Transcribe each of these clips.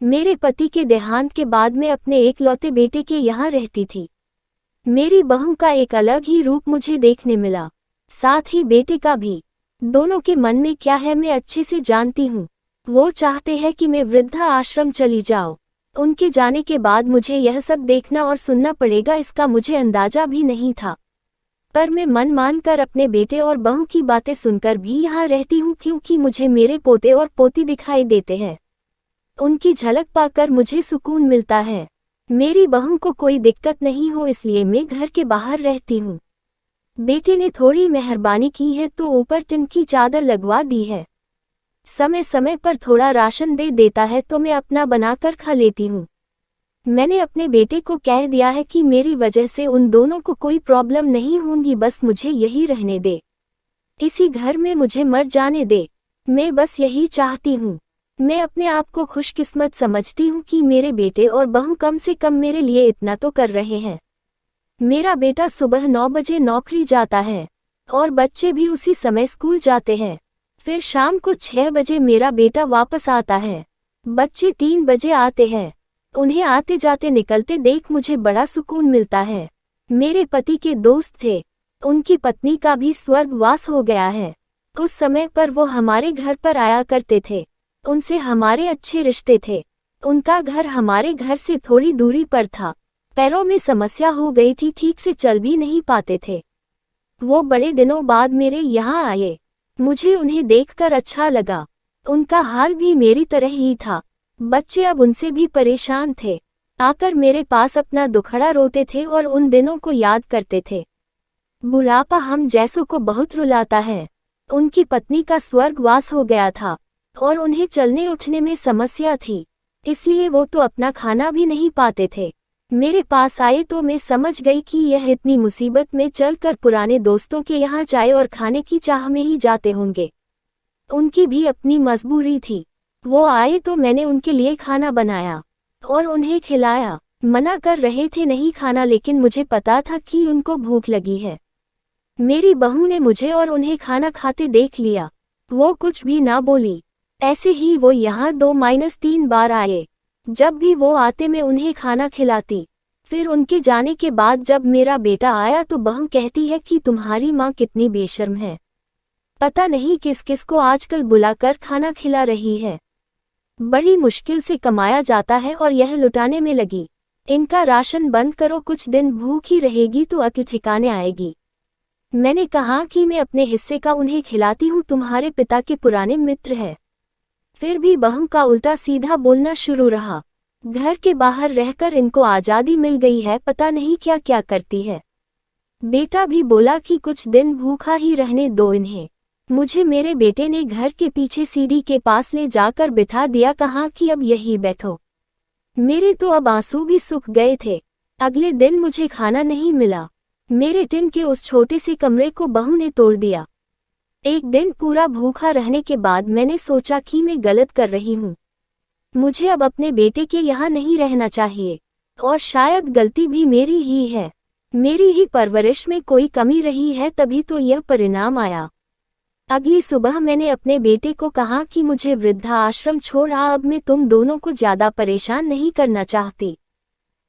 मेरे पति के देहांत के बाद मैं अपने एकलौते बेटे के यहाँ रहती थी। मेरी बहू का एक अलग ही रूप मुझे देखने मिला, साथ ही बेटे का भी। दोनों के मन में क्या है मैं अच्छे से जानती हूँ। वो चाहते हैं कि मैं वृद्धा आश्रम चली जाऊँ। उनके जाने के बाद मुझे यह सब देखना और सुनना पड़ेगा, इसका मुझे अंदाजा भी नहीं था। पर मैं मन मान कर अपने बेटे और बहू की बातें सुनकर भी यहाँ रहती हूँ, क्योंकि मुझे मेरे पोते और पोती दिखाई देते हैं। उनकी झलक पाकर मुझे सुकून मिलता है। मेरी बहू को कोई दिक्कत नहीं हो, इसलिए मैं घर के बाहर रहती हूँ। बेटे ने थोड़ी मेहरबानी की है तो ऊपर टिन की चादर लगवा दी है। समय समय पर थोड़ा राशन दे देता है तो मैं अपना बनाकर खा लेती हूँ। मैंने अपने बेटे को कह दिया है कि मेरी वजह से उन दोनों को कोई प्रॉब्लम नहीं होगी, बस मुझे यही रहने दे, इसी घर में मुझे मर जाने दे। मैं बस यही चाहती हूँ। मैं अपने आप को खुशकिस्मत समझती हूँ कि मेरे बेटे और बहू कम से कम मेरे लिए इतना तो कर रहे हैं। मेरा बेटा सुबह 9 बजे नौकरी जाता है और बच्चे भी उसी समय स्कूल जाते हैं। फिर शाम को 6 बजे मेरा बेटा वापस आता है। बच्चे 3 बजे आते हैं। उन्हें आते जाते निकलते देख मुझे बड़ा सुकून मिलता है। मेरे पति के दोस्त थे, उनकी पत्नी का भी स्वर्गवास हो गया है। उस समय पर वो हमारे घर पर आया करते थे। उनसे हमारे अच्छे रिश्ते थे। उनका घर हमारे घर से थोड़ी दूरी पर था। पैरों में समस्या हो गई थी, ठीक से चल भी नहीं पाते थे। वो बड़े दिनों बाद मेरे यहाँ आए। मुझे उन्हें देखकर अच्छा लगा। उनका हाल भी मेरी तरह ही था। बच्चे अब उनसे भी परेशान थे। आकर मेरे पास अपना दुखड़ा रोते थे और उन दिनों को याद करते थे। बुढ़ापा हम जैसों को बहुत रुलाता है। उनकी पत्नी का स्वर्गवास हो गया था और उन्हें चलने उठने में समस्या थी, इसलिए वो तो अपना खाना भी नहीं पाते थे। मेरे पास आए तो मैं समझ गई कि यह इतनी मुसीबत में चलकर पुराने दोस्तों के यहाँ चाय और खाने की चाह में ही जाते होंगे। उनकी भी अपनी मजबूरी थी। वो आए तो मैंने उनके लिए खाना बनाया और उन्हें खिलाया। मना कर रहे थे नहीं खाना, लेकिन मुझे पता था कि उनको भूख लगी है। मेरी बहू ने मुझे और उन्हें खाना खाते देख लिया। वो कुछ भी ना बोली। ऐसे ही वो यहाँ 2-3 बार आए। जब भी वो आते मैं उन्हें खाना खिलाती। फिर उनके जाने के बाद जब मेरा बेटा आया तो बहू कहती है कि तुम्हारी माँ कितनी बेशर्म है, पता नहीं किस किस को आजकल बुलाकर खाना खिला रही है। बड़ी मुश्किल से कमाया जाता है और यह लुटाने में लगी। इनका राशन बंद करो, कुछ दिन भूखी रहेगी तो अकल ठिकाने आएगी। मैंने कहा कि मैं अपने हिस्से का उन्हें खिलाती हूँ, तुम्हारे पिता के पुराने मित्र है। फिर भी बहू का उल्टा सीधा बोलना शुरू रहा। घर के बाहर रहकर इनको आज़ादी मिल गई है, पता नहीं क्या क्या करती है। बेटा भी बोला कि कुछ दिन भूखा ही रहने दो इन्हें। मुझे मेरे बेटे ने घर के पीछे सीढ़ी के पास ले जाकर बिठा दिया, कहा कि अब यही बैठो। मेरे तो अब आंसू भी सूख गए थे। अगले दिन मुझे खाना नहीं मिला। मेरे टिन के उस छोटे से कमरे को बहू ने तोड़ दिया। एक दिन पूरा भूखा रहने के बाद मैंने सोचा कि मैं गलत कर रही हूँ। मुझे अब अपने बेटे के यहाँ नहीं रहना चाहिए और शायद गलती भी मेरी ही है। मेरी ही परवरिश में कोई कमी रही है, तभी तो यह परिणाम आया। अगली सुबह मैंने अपने बेटे को कहा कि मुझे वृद्धा आश्रम छोड़ आ, अब मैं तुम दोनों को ज्यादा परेशान नहीं करना चाहती।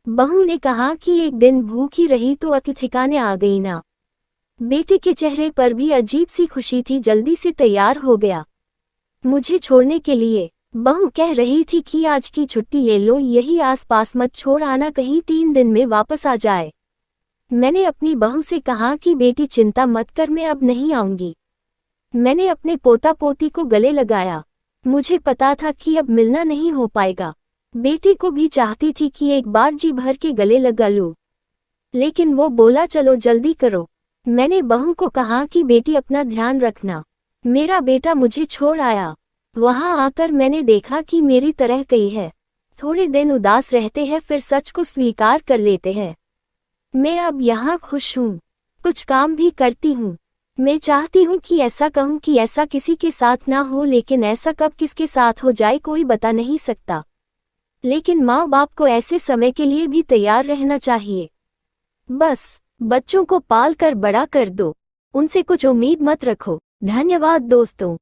बहू ने कहा कि एक दिन भूखी रही तो अकल ठिकाने आ गई ना। बेटे के चेहरे पर भी अजीब सी खुशी थी, जल्दी से तैयार हो गया मुझे छोड़ने के लिए। बहू कह रही थी कि आज की छुट्टी ले लो, यही आसपास मत छोड़ आना, कहीं 3 दिन में वापस आ जाए। मैंने अपनी बहू से कहा कि बेटी चिंता मत कर, मैं अब नहीं आऊंगी। मैंने अपने पोता पोती को गले लगाया। मुझे पता था कि अब मिलना नहीं हो पाएगा। बेटी को भी चाहती थी कि एक बार जी भर के गले लगा लूं, लेकिन वो बोला चलो जल्दी करो। मैंने बहू को कहा कि बेटी अपना ध्यान रखना। मेरा बेटा मुझे छोड़ आया। वहां आकर मैंने देखा कि मेरी तरह कई है। थोड़े दिन उदास रहते हैं, फिर सच को स्वीकार कर लेते हैं। मैं अब यहाँ खुश हूँ, कुछ काम भी करती हूँ। मैं चाहती हूँ कि ऐसा कहूँ कि ऐसा किसी के साथ ना हो, लेकिन ऐसा कब किसके साथ हो जाए कोई बता नहीं सकता। लेकिन माँ बाप को ऐसे समय के लिए भी तैयार रहना चाहिए। बस बच्चों को पाल कर बड़ा कर दो, उनसे कुछ उम्मीद मत रखो। धन्यवाद दोस्तों।